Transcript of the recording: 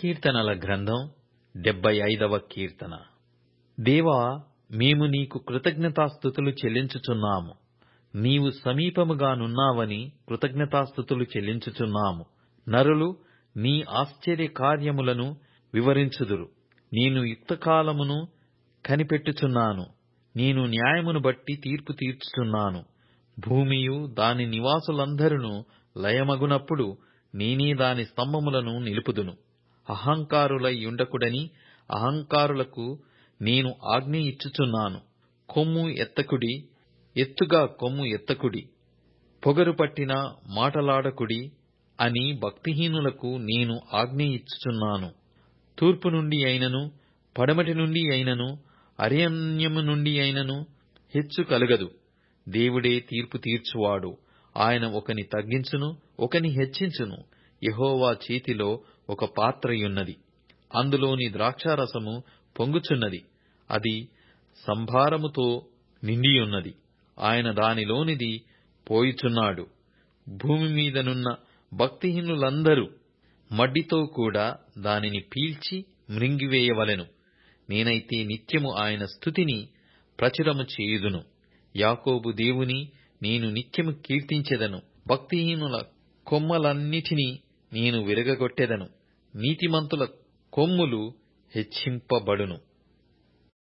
కీర్తనల గ్రంథం 75వ కీర్తన. దేవా, మేము నీకు కృతజ్ఞతాస్తుతులు చెల్లించుచున్నాము. నీవు సమీపముగానున్నావని కృతజ్ఞతాస్తుతులు చెల్లించుచున్నాము. నరులు నీ ఆశ్చర్య కార్యములను వివరించుదురు. నేను యుక్తకాలమును కనిపెట్టుచున్నాను. నేను న్యాయమును బట్టి తీర్పు తీర్చుచున్నాను. భూమియు దాని నివాసులందరును లయమగునప్పుడు నేనే దాని స్తంభములను నిలుపుదును. అహంకారులై ఉండకుడని అహంకారులకు నేను ఆజ్ఞ ఇచ్చుచున్నాను. కొమ్ము ఎత్తకుడి, ఎత్తుగా కొమ్ము ఎత్తకుడి, పొగరు పట్టిన మాటలాడకుడి అని భక్తిహీనులకు నేను ఆజ్ఞ ఇచ్చుచున్నాను. తూర్పు నుండి అయినను పడమటి నుండి అయినను అరణ్యము నుండి అయినను హెచ్చు కలుగదు. దేవుడే తీర్పు తీర్చువాడు. ఆయన ఒకని తగ్గించును, ఒకని హెచ్చించును. యెహోవా చేతిలో ఒక పాత్రయున్నది, అందులోని ద్రాక్షారసము పొంగుచున్నది. అది సంభారముతో నిండియున్నది. ఆయన దానిలోనిది పోయుచున్నాడు. భూమి మీదనున్న భక్తిహీనులందరూ మడ్డితో కూడా దానిని పీల్చి మ్రింగివేయవలెను. నేనైతే నిత్యము ఆయన స్తుతిని ప్రచురము చేయుదును. యాకోబు దేవుని నేను నిత్యము కీర్తించెదను. భక్తిహీనుల కొమ్మలన్నిటినీ నేను విరగగొట్టెదను. నీతిమంతుల కొమ్ములు హెచ్చింపబడును.